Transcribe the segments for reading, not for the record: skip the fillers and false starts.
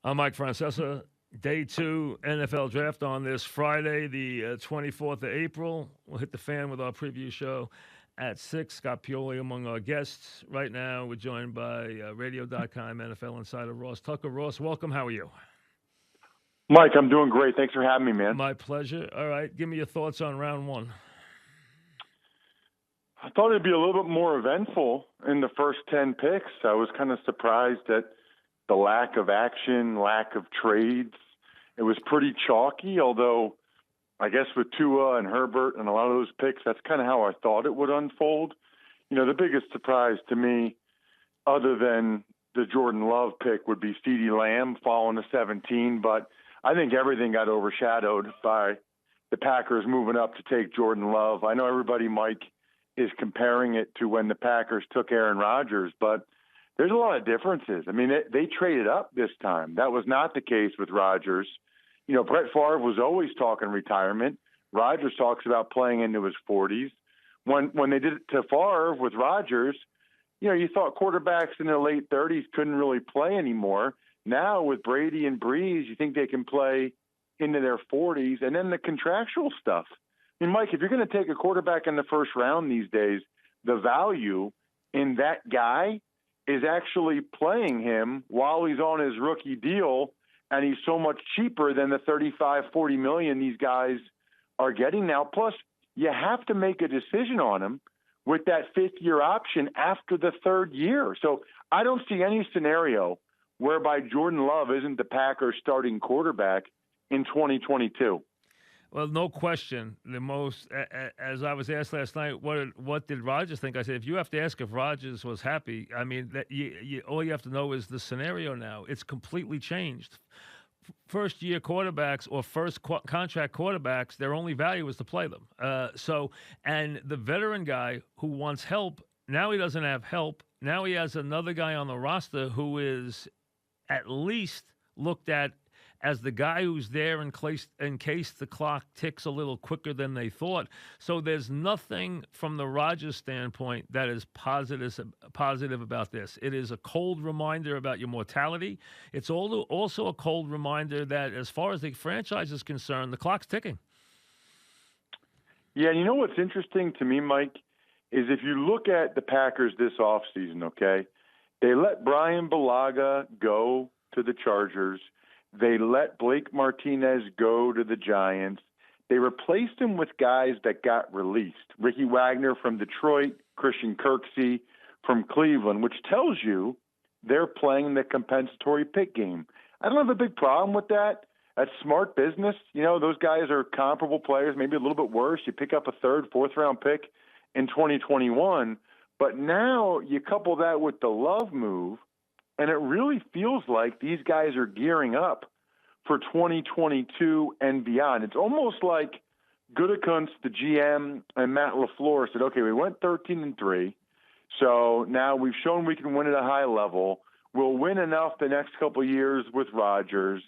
I'm Mike Francesa. Day two NFL draft on this Friday, the 24th of April. We'll hit the fan with our preview show at 6. Scott Pioli among our guests. Right now, we're joined by Radio.com NFL insider Ross Tucker. Ross, welcome. How are you? Mike, I'm doing great. Thanks for having me, man. My pleasure. All right, give me your thoughts on round one. I thought it'd be a little bit more eventful in the first 10 picks. I was kind of surprised at the lack of action, lack of trades. It was pretty chalky, although I guess with Tua and Herbert and a lot of those picks, that's kind of how I thought it would unfold. You know, the biggest surprise to me, other than the Jordan Love pick, would be CeeDee Lamb falling to 17, but I think everything got overshadowed by the Packers moving up to take Jordan Love. I know everybody, Mike, is comparing it to when the Packers took Aaron Rodgers, but there's a lot of differences. I mean, they traded up this time. That was not the case with Rodgers. You know, Brett Favre was always talking retirement. Rodgers talks about playing into his 40s. When they did it to Favre with Rodgers, you know, you thought quarterbacks in their late 30s couldn't really play anymore. Now with Brady and Breeze, you think they can play into their 40s. And then the contractual stuff. I mean, Mike, if you're going to take a quarterback in the first round these days, the value in that guy is actually playing him while he's on his rookie deal, and he's so much cheaper than the 35, 40 million these guys are getting now. Plus, you have to make a decision on him with that fifth-year option after the third year. So I don't see any scenario whereby Jordan Love isn't the Packers' starting quarterback in 2022. Well, no question. The most, as I was asked last night, what did Rodgers think? I said, if you have to ask if Rodgers was happy, I mean, all you have to know is the scenario now. It's completely changed. First-year quarterbacks or first contract quarterbacks, their only value is to play them. And the veteran guy who wants help, now he doesn't have help. Now he has another guy on the roster who is at least looked at as the guy who's there in case the clock ticks a little quicker than they thought. So there's nothing from the Rodgers standpoint that is positive about this. It is a cold reminder about your mortality. It's also a cold reminder that as far as the franchise is concerned, the clock's ticking. Yeah, and you know what's interesting to me, Mike, is if you look at the Packers this offseason, okay, they let Brian Bulaga go to the Chargers. They let Blake Martinez go to the Giants. They replaced him with guys that got released. Ricky Wagner from Detroit, Christian Kirksey from Cleveland, which tells you they're playing the compensatory pick game. I don't have a big problem with that. That's smart business. You know, those guys are comparable players, maybe a little bit worse. You pick up a third, fourth-round pick in 2021. But now you couple that with the Love move, and it really feels like these guys are gearing up for 2022 and beyond. It's almost like Gutekunst, the GM, and Matt LaFleur said, okay, we went 13-3, so now we've shown we can win at a high level. We'll win enough the next couple of years with Rodgers,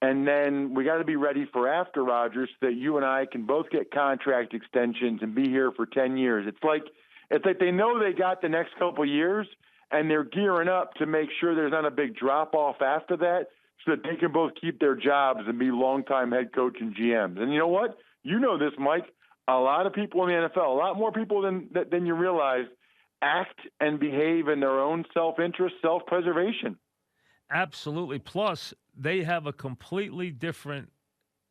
and then we got to be ready for after Rodgers so that you and I can both get contract extensions and be here for 10 years. It's like they know they got the next couple of years, and they're gearing up to make sure there's not a big drop-off after that so that they can both keep their jobs and be longtime head coach and GMs. And you know what? You know this, Mike. A lot of people in the NFL, a lot more people than you realize, act and behave in their own self-interest, self-preservation. Absolutely. Plus, they have a completely different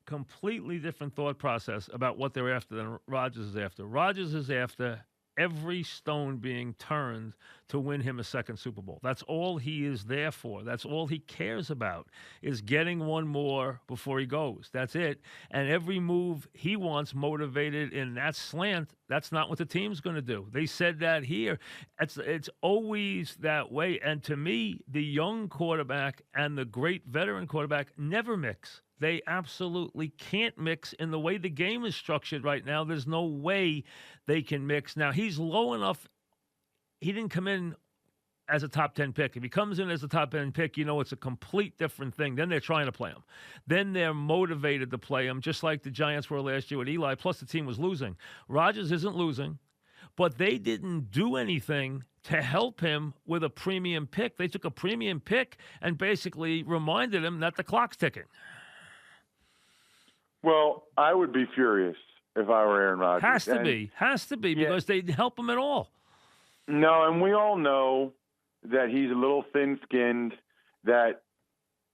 thought process about what they're after than Rodgers is after. Rodgers is after every stone being turned to win him a second Super Bowl. That's all he is there for. That's all he cares about, is getting one more before he goes. That's it. And every move he wants motivated in that slant, that's not what the team's going to do. They said that here. It's always that way. And to me, the young quarterback and the great veteran quarterback never mix. They absolutely can't mix in the way the game is structured right now. There's no way they can mix. Now, he's low enough. He didn't come in as a top 10 pick. If he comes in as a top 10 pick, you know it's a complete different thing. Then they're trying to play him. Then they're motivated to play him, just like the Giants were last year with Eli. Plus, the team was losing. Rodgers isn't losing, but they didn't do anything to help him with a premium pick. They took a premium pick and basically reminded him that the clock's ticking. Well, I would be furious if I were Aaron Rodgers. Has to be, because they help him at all. No, and we all know that he's a little thin-skinned, that,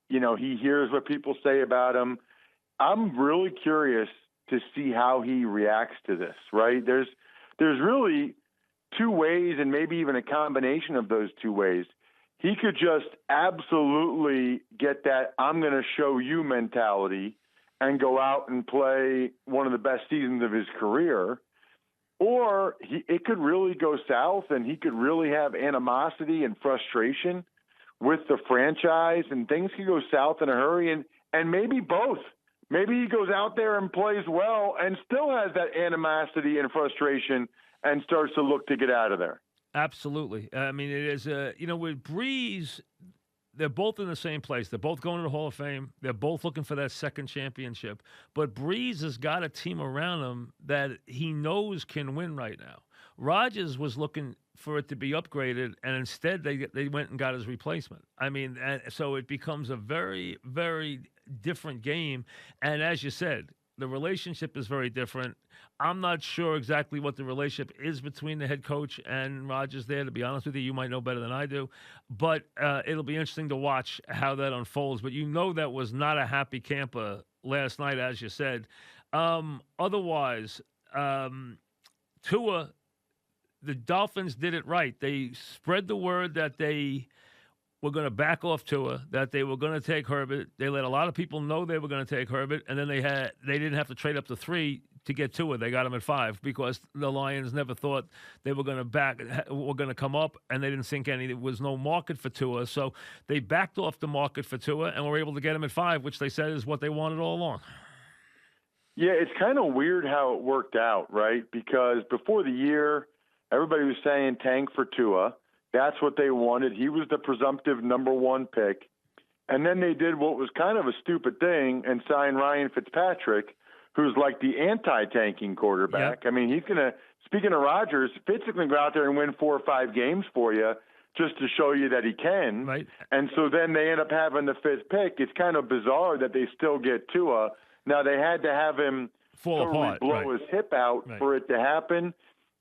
he hears what people say about him. I'm really curious to see how he reacts to this, right? There's really two ways, and maybe even a combination of those two ways. He could just absolutely get that I'm going to show you mentality and go out and play one of the best seasons of his career. Or it could really go south, and he could really have animosity and frustration with the franchise, and things could go south in a hurry, and maybe both. Maybe he goes out there and plays well and still has that animosity and frustration and starts to look to get out of there. Absolutely. I mean, it is, with Breeze, they're both in the same place. They're both going to the Hall of Fame. They're both looking for that second championship. But Breeze has got a team around him that he knows can win right now. Rodgers was looking for it to be upgraded, and instead they went and got his replacement. I mean, so it becomes a very, very different game. And as you said, the relationship is very different. I'm not sure exactly what the relationship is between the head coach and Rodgers there. To be honest with you, you might know better than I do. But it'll be interesting to watch how that unfolds. But that was not a happy camper last night, as you said. Otherwise, Tua, the Dolphins did it right. They spread the word that they were going to back off Tua, that they were going to take Herbert. They let a lot of people know they were going to take Herbert, and then they didn't have to trade up to 3 to get Tua. They got him at 5 because the Lions never thought they were going to come up, and they didn't think there was no market for Tua. So they backed off the market for Tua and were able to get him at 5, which they said is what they wanted all along. Yeah, it's kind of weird how it worked out, right? Because before the year, everybody was saying tank for Tua. That's what they wanted. He was the presumptive number 1 pick. And then they did what was kind of a stupid thing and signed Ryan Fitzpatrick, who's like the anti-tanking quarterback. Yep. I mean, he's going to, speaking of Rodgers, Fitz is going to go out there and win 4 or 5 games for you just to show you that he can. Right. And so then they end up having the 5th pick. It's kind of bizarre that they still get Tua. Now, they had to have him blow his hip out for it to happen.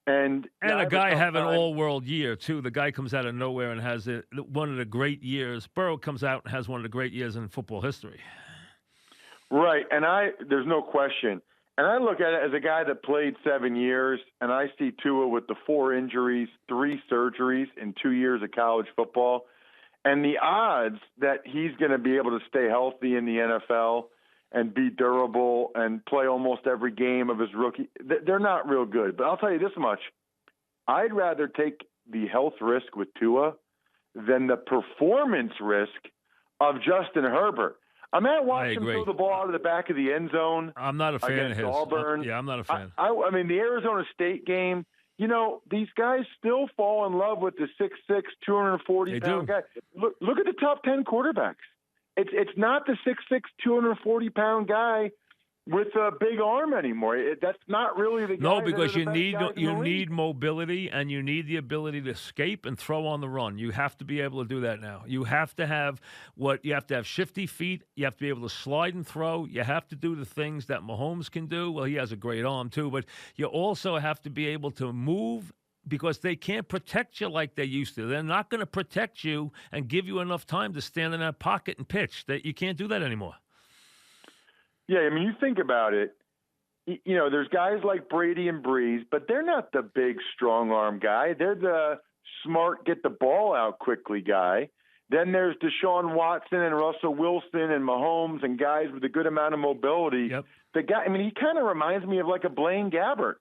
And a guy having an all-world year, too. The guy comes out of nowhere and has one of the great years. Burrow comes out and has one of the great years in football history. Right, and there's no question. And I look at it as a guy that played 7 years, and I see Tua with the 4 injuries, 3 surgeries in 2 years of college football. And the odds that he's going to be able to stay healthy in the NFL and be durable and play almost every game of his rookie, they're not real good. But I'll tell you this much. I'd rather take the health risk with Tua than the performance risk of Justin Herbert. I'm not watching him throw the ball out of the back of the end zone. I'm not a fan of his. Auburn. I'm not a fan. I mean, the Arizona State game, these guys still fall in love with the 6'6", 240-pound guy. Look at the top 10 quarterbacks. It's not the 6'6", 240-pound guy with a big arm anymore. That's not really the guy. No, because you need mobility, and you need the ability to escape and throw on the run. You have to be able to do that now. You have to have shifty feet. You have to be able to slide and throw. You have to do the things that Mahomes can do. Well, he has a great arm too, but you also have to be able to move, because they can't protect you like they used to. They're not going to protect you and give you enough time to stand in that pocket and pitch. That you can't do that anymore. Yeah, I mean, you think about it. There's guys like Brady and Breeze, but they're not the big, strong-arm guy. They're the smart, get-the-ball-out quickly guy. Then there's Deshaun Watson and Russell Wilson and Mahomes and guys with a good amount of mobility. Yep. The guy, he kind of reminds me of like a Blaine Gabbert,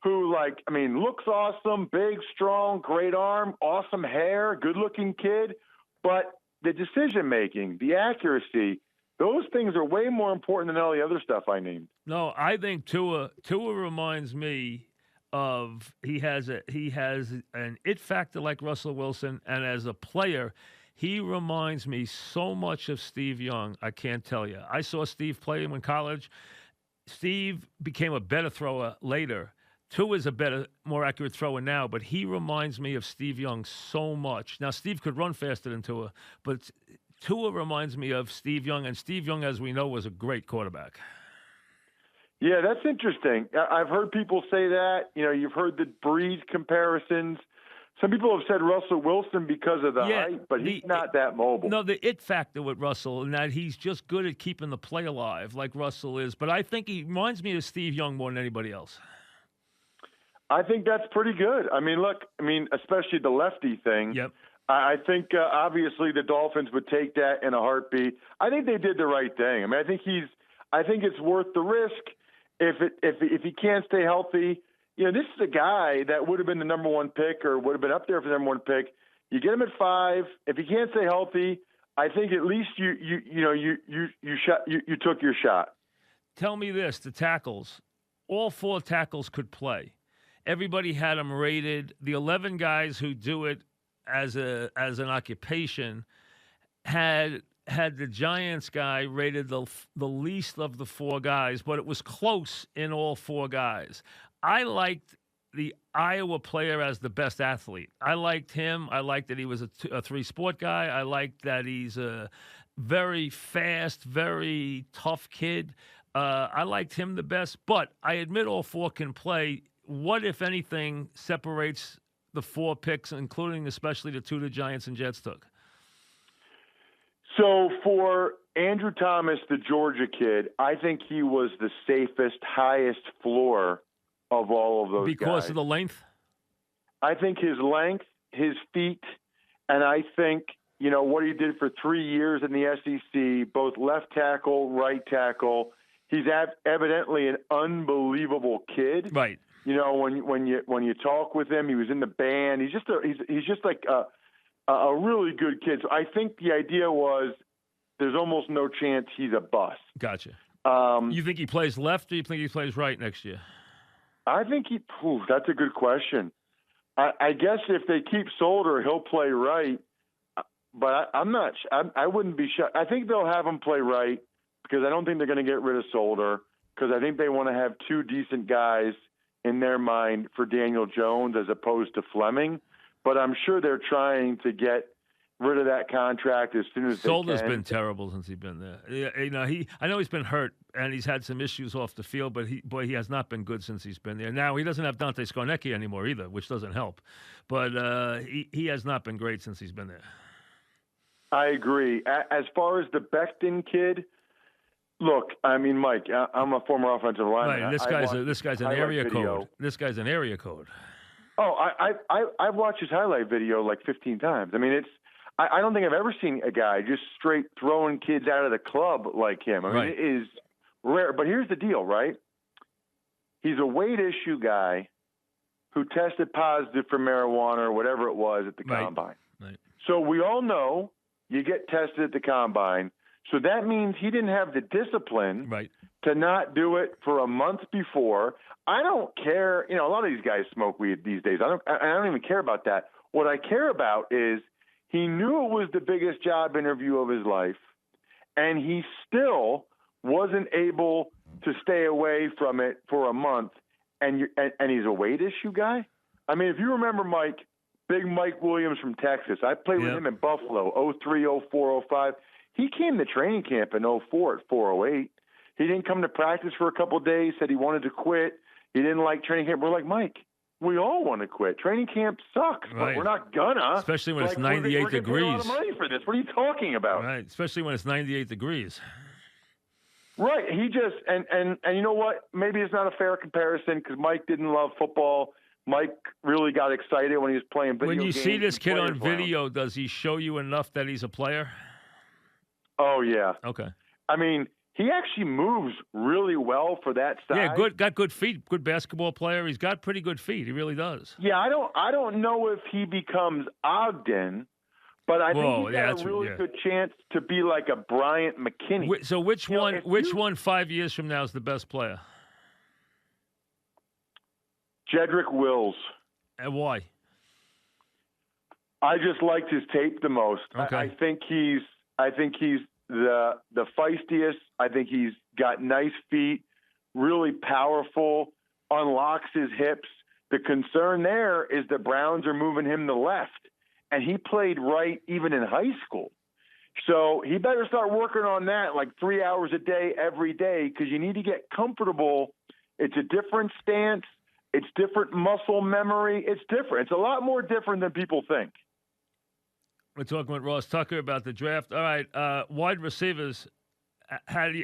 who, looks awesome, big, strong, great arm, awesome hair, good-looking kid. But the decision-making, the accuracy, those things are way more important than all the other stuff I named. No, I think Tua reminds me of he has an it factor like Russell Wilson, and as a player, he reminds me so much of Steve Young. I can't tell you. I saw Steve play him in college. Steve became a better thrower later. Tua is a better, more accurate thrower now, but he reminds me of Steve Young so much. Now, Steve could run faster than Tua, but Tua reminds me of Steve Young, and Steve Young, as we know, was a great quarterback. Yeah, that's interesting. I've heard people say that. You've heard the breed comparisons. Some people have said Russell Wilson because of the height, but he's not that mobile. No, the it factor with Russell, and that he's just good at keeping the play alive like Russell is. But I think he reminds me of Steve Young more than anybody else. I think that's pretty good. Especially the lefty thing. Yep. I think obviously the Dolphins would take that in a heartbeat. I think they did the right thing. I think it's worth the risk if he can't stay healthy. This is a guy that would have been the number one pick or would have been up there for the number one pick. You get him at 5. If he can't stay healthy, I think at least you took your shot. Tell me this: the tackles, all 4 tackles could play. Everybody had them rated. The 11 guys who do it as an occupation had the Giants guy rated the least of the 4 guys, but it was close in all 4 guys. I liked the Iowa player as the best athlete. I liked him. I liked that he was a 3-sport guy. I liked that he's a very fast, very tough kid. I liked him the best, but I admit all 4 can play. What, if anything, separates the 4 picks, including especially the 2 the Giants and Jets took? So for Andrew Thomas, the Georgia kid, I think he was the safest, highest floor of all of those guys. Because of the length? I think his length, his feet, and I think, what he did for 3 years in the SEC, both left tackle, right tackle. He's evidently an unbelievable kid. Right. When you talk with him, he was in the band. He's just like a really good kid. So I think the idea was there's almost no chance he's a bust. Gotcha. You think he plays left, or you think he plays right next year? I think that's a good question. I guess if they keep Solder, he'll play right. But I'm not. I wouldn't be shocked. I think they'll have him play right because I don't think they're going to get rid of Solder because I think they want to have 2 decent guys in their mind for Daniel Jones as opposed to Fleming. But I'm sure they're trying to get rid of that contract as soon as Solder's they can. Been terrible since he's been there. I know he's been hurt and he's had some issues off the field, but he has not been good since he's been there. Now he doesn't have Dante Scarnecchia anymore either, which doesn't help. But he has not been great since he's been there. I agree. As far as the Becton kid, look, Mike, I'm a former offensive lineman. Right, this guy's an area code. This guy's an area code. Oh, I've watched his highlight video like 15 times. I don't think I've ever seen a guy just straight throwing kids out of the club like him. It is rare. But here's the deal, right? He's a weight issue guy who tested positive for marijuana or whatever it was at the combine. Right. So we all know you get tested at the combine. So that means he didn't have the discipline to not do it for a month before. I don't care. A lot of these guys smoke weed these days. I don't even care about that. What I care about is he knew it was the biggest job interview of his life, and he still wasn't able to stay away from it for a month. And he's a weight issue guy. If you remember Big Mike Williams from Texas, I played with him in Buffalo, 03, 04, 05. He came to training camp in 04 at 408. He didn't come to practice for a couple of days, said he wanted to quit. He didn't like training camp. We're like, Mike, we all want to quit. Training camp sucks, but we're not gonna. Especially when it's 98 degrees. We're getting a lot of money for this. What are you talking about? Right, especially when it's 98 degrees. Right. He just and you know what? Maybe it's not a fair comparison because Mike didn't love football. Mike really got excited when he was playing video games. When you see this kid on video, does he show you enough that he's a player? Oh, yeah. Okay. He actually moves really well for that size. Yeah, got good feet, good basketball player. He's got pretty good feet. He really does. Yeah, I don't know if he becomes Ogden, but I think he's got a really good chance to be like a Bryant McKinney. So which one 5 years from now is the best player? Jedrick Wills. And why? I just liked his tape the most. Okay. I think he's the feistiest. I think he's got nice feet, really powerful, unlocks his hips. The concern there is the Browns are moving him to left, and he played right even in high school. So he better start working on that like 3 hours a day, every day, because you need to get comfortable. It's a different stance. It's different muscle memory. It's different. It's a lot more different than people think. We're talking with Ross Tucker about the draft. All right, wide receivers.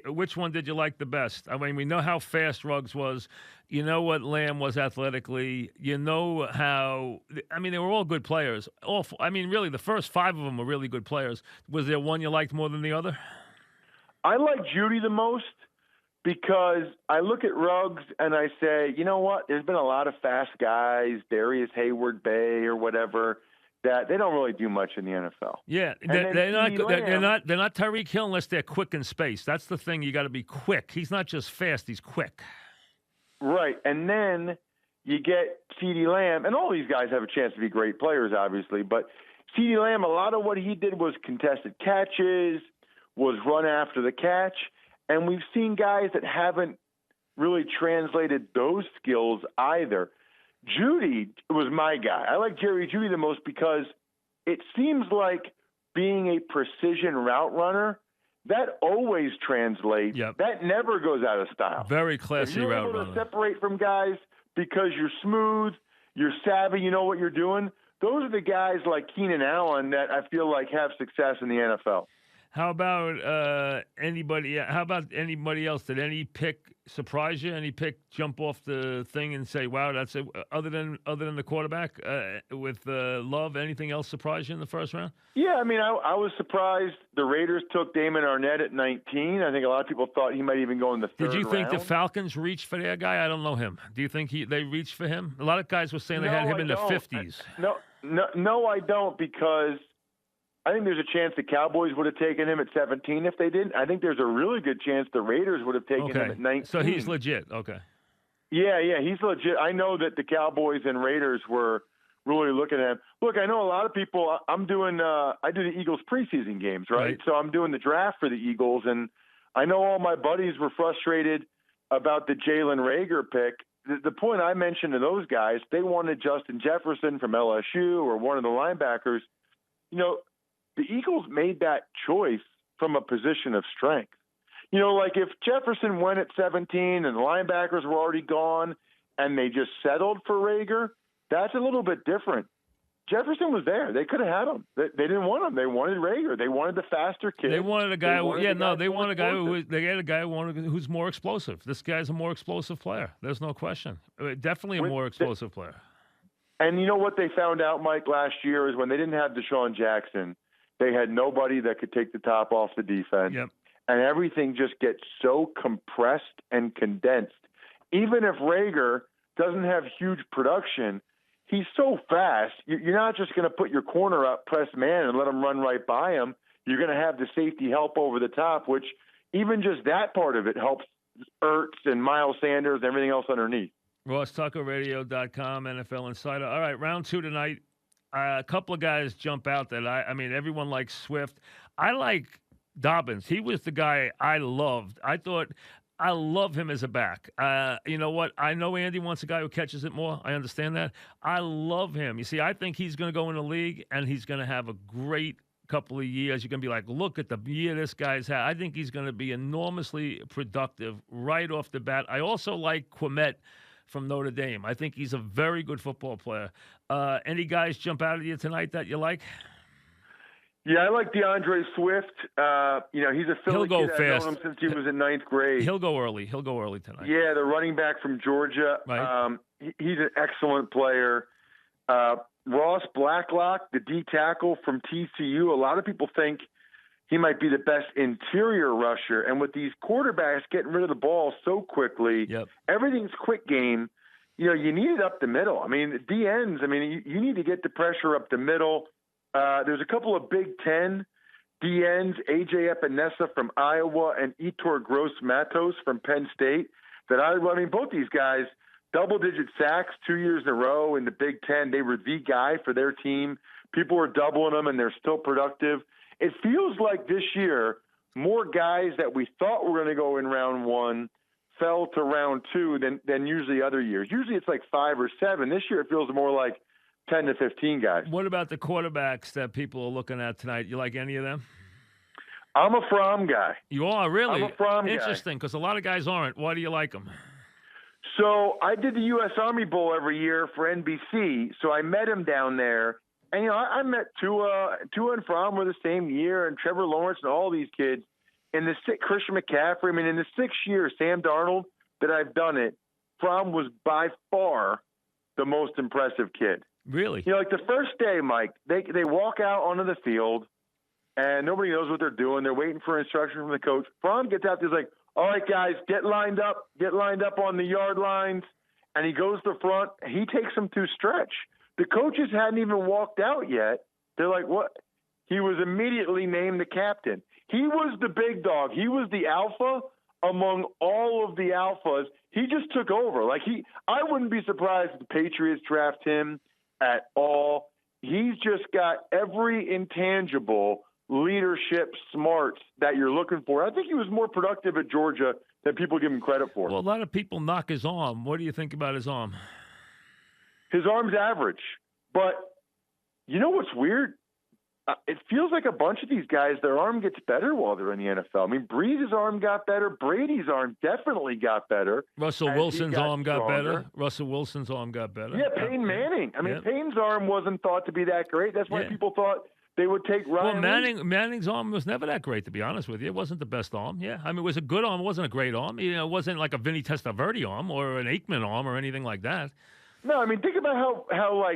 Which one did you like the best? I mean, we know how fast Ruggs was. You know what Lamb was athletically. You know how. I mean, they were all good players. Really, the first 5 of them were really good players. Was there one you liked more than the other? I like Judy the most because I look at Ruggs and I say, you know what? There's been a lot of fast guys, Darius Hayward Bay or whatever, that they don't really do much in the NFL. Yeah, they're not Tyreek Hill unless they're quick in space. That's the thing. You got to be quick. He's not just fast; he's quick. Right, and then you get CeeDee Lamb, and all these guys have a chance to be great players, obviously. But CeeDee Lamb, a lot of what he did was contested catches, was run after the catch, and we've seen guys that haven't really translated those skills either. Judy was my guy. I like Jerry Judy the most because it seems like being a precision route runner, that always translates. Yep. That never goes out of style. Very classy route runner. If you're able to separate from guys because you're smooth, you're savvy, you know what you're doing, those are the guys like Keenan Allen that I feel like have success in the NFL. How about anybody? How about anybody else? Did any pick surprise you? Any pick jump off the thing and say, "Wow, that's it"? Other than the quarterback with Love, anything else surprise you in the first round? Yeah, I mean, I was surprised the Raiders took Damon Arnett at 19. I think a lot of people thought he might even go in the third round. Did you think the Falcons reached for their guy? I don't know him. Do you think they reached for him? A lot of guys were saying they had him in the 50s. No, I don't, because I think there's a chance the Cowboys would have taken him at 17 if they didn't. I think there's a really good chance the Raiders would have taken him at 19. So he's legit. Okay. Yeah, he's legit. I know that the Cowboys and Raiders were really looking at him. Look, I know a lot of people. I do the Eagles preseason games, right? So I'm doing the draft for the Eagles, and I know all my buddies were frustrated about the Jalen Reagor pick. The point I mentioned to those guys, they wanted Justin Jefferson from LSU or one of the linebackers. You know, the Eagles made that choice from a position of strength. You know, like if Jefferson went at 17 and the linebackers were already gone and they just settled for Reagor, that's a little bit different. Jefferson was there. They could have had him. They didn't want him. They wanted Reagor. They wanted the faster kid. They wanted a guy. They had a guy who's more explosive. This guy's a more explosive player. There's no question. Definitely a more explosive player. And you know what they found out, Mike, last year is when they didn't have Deshaun Jackson, they had nobody that could take the top off the defense. Yep. And everything just gets so compressed and condensed. Even if Reagor doesn't have huge production, he's so fast. You're not just going to put your corner up, press man, and let him run right by him. You're going to have the safety help over the top, which even just that part of it helps Ertz and Miles Sanders and everything else underneath. RossTuckerRadio.com, NFL Insider. All right, round 2 tonight. A couple of guys jump out that I mean, everyone likes Swift. I like Dobbins. He was the guy I loved. I love him as a back. You know what? I know Andy wants a guy who catches it more. I understand that. I love him. You see, I think he's going to go in the league, and he's going to have a great couple of years. You're going to be like, look at the year this guy's had. I think he's going to be enormously productive right off the bat. I also like Kmet from Notre Dame. I think he's a very good football player. Any guys jump out at you tonight that you like? Yeah, I like DeAndre Swift. He's a Philly kid. I've known him since he was in 9th grade. He'll go early tonight. Yeah, the running back from Georgia. Right. He's an excellent player. Ross Blacklock, the D tackle from TCU. A lot of people think he might be the best interior rusher. And with these quarterbacks getting rid of the ball so quickly, everything's quick game. You know, you need it up the middle. I mean, D ends, you need to get the pressure up the middle. There's a couple of Big Ten D ends, A.J. Epinesa from Iowa and Etor Gross-Matos from Penn State. Both these guys, double-digit sacks 2 years in a row in the Big Ten. They were the guy for their team. People were doubling them, and they're still productive. It feels like this year more guys that we thought were going to go in round 1 fell to round 2 than usually other years. Usually it's like 5 or 7. This year it feels more like 10 to 15 guys. What about the quarterbacks that people are looking at tonight? You like any of them? I'm a Fromm guy. You are, really? I'm a Fromm guy. Interesting, because a lot of guys aren't. Why do you like them? So I did the U.S. Army Bowl every year for NBC, so I met him down there. And, I met Tua and Fromm were the same year, and Trevor Lawrence and all these kids. Christian McCaffrey, in the 6th year, Sam Darnold, that I've done it, Fromm was by far the most impressive kid. Really? Like the first day, Mike, they walk out onto the field, and nobody knows what they're doing. They're waiting for instruction from the coach. Fromm gets out there, he's like, all right, guys, get lined up on the yard lines. And he goes to the front. He takes them to stretch. The coaches hadn't even walked out yet. They're like, what? He was immediately named the captain. He was the big dog. He was the alpha among all of the alphas. He just took over. I wouldn't be surprised if the Patriots draft him at all. He's just got every intangible leadership smarts that you're looking for. I think he was more productive at Georgia than people give him credit for. Well, a lot of people knock his arm. What do you think about his arm? His arm's average. But you know what's weird? It feels like a bunch of these guys, their arm gets better while they're in the NFL. Breeze's arm got better. Brady's arm definitely got better. Russell Wilson's arm got better. Russell Wilson's arm got better. Yeah, Peyton Manning. Peyton's arm wasn't thought to be that great. That's why people thought they would take Ryan. Well, Manning's arm was never that great, to be honest with you. It wasn't the best arm. Yeah, it was a good arm. It wasn't a great arm. It wasn't like a Vinny Testaverde arm or an Aikman arm or anything like that. No, think about how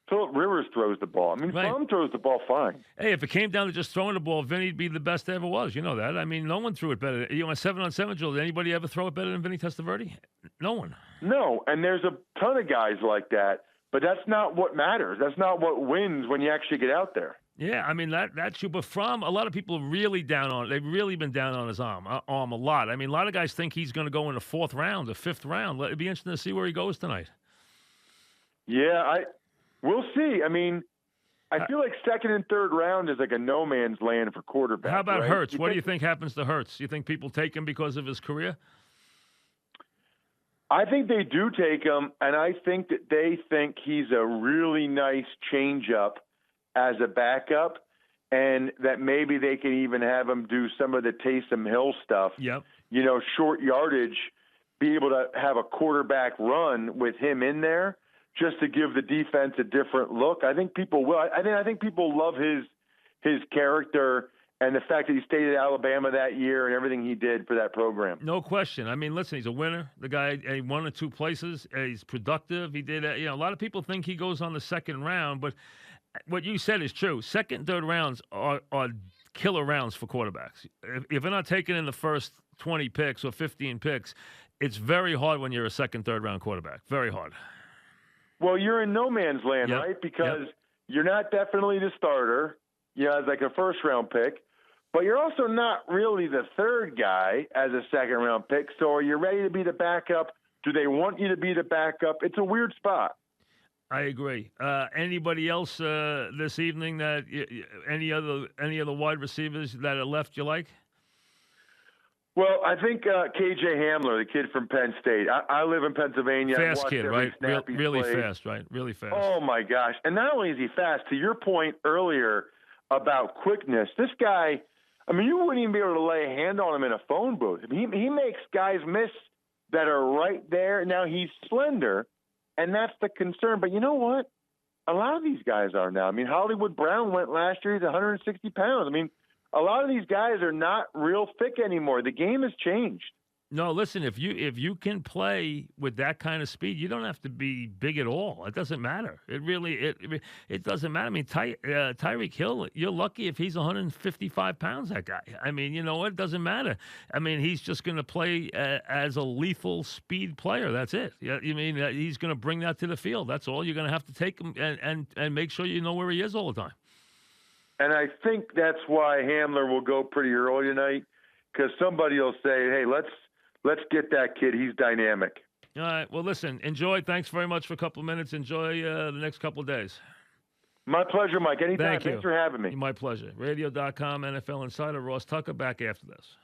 Phillip Rivers throws the ball. Fromm throws the ball fine. Hey, if it came down to just throwing the ball, Vinny'd be the best there ever was. You know that. No one threw it better. A 7-on-7 drill, did anybody ever throw it better than Vinny Testaverde? No one. No, and there's a ton of guys like that, but that's not what matters. That's not what wins when you actually get out there. Yeah, that's true. But Fromm, a lot of people are really down on it. They've really been down on his arm a lot. A lot of guys think he's going to go in the 4th round, the 5th round. It'd be interesting to see where he goes tonight. Yeah, we'll see. I feel like 2nd and 3rd round is like a no man's land for quarterbacks. How about right? Hurts? What do you think happens to Hurts? You think people take him because of his career? I think they do take him, and I think that they think he's a really nice change-up as a backup, and that maybe they can even have him do some of the Taysom Hill stuff. Yep. Short yardage, be able to have a quarterback run with him in there just to give the defense a different look. I think people will. I think people love his character and the fact that he stayed at Alabama that year and everything he did for that program. No question. Listen, he's a winner. The guy, he won in 2 places. He's productive. He did. A lot of people think he goes on the 2nd round, but what you said is true. 2nd, 3rd rounds are killer rounds for quarterbacks. If they're not taken in the first 20 picks or 15 picks, it's very hard when you're a 2nd, 3rd round quarterback. Very hard. Well, you're in no man's land, right? Because you're not definitely the starter, as like a 1st round pick, but you're also not really the 3rd guy as a 2nd round pick. So are you ready to be the backup? Do they want you to be the backup? It's a weird spot. I agree. Anybody else this evening that any other wide receivers that are left you like? Well, I think KJ Hamler, the kid from Penn State. I live in Pennsylvania. Fast kid, right? Really fast, right? Really fast. Oh, my gosh. And not only is he fast, to your point earlier about quickness, this guy, you wouldn't even be able to lay a hand on him in a phone booth. He makes guys miss that are right there. Now, he's slender, and that's the concern. But you know what? A lot of these guys are now. Hollywood Brown went last year. He's 160 pounds. A lot of these guys are not real thick anymore. The game has changed. No, listen, if you can play with that kind of speed, you don't have to be big at all. It doesn't matter. It doesn't matter. Tyreek Hill, you're lucky if he's 155 pounds, that guy. It doesn't matter. He's just going to play as a lethal speed player. That's it. He's going to bring that to the field. That's all. You're going to have to take him and make sure you know where he is all the time. And I think that's why Hamler will go pretty early tonight, because somebody will say, hey, let's get that kid. He's dynamic. All right. Well, listen, enjoy. Thanks very much for a couple of minutes. Enjoy the next couple of days. My pleasure, Mike. Anytime. Thank you. Thanks for having me. My pleasure. Radio.com, NFL Insider, Ross Tucker, back after this.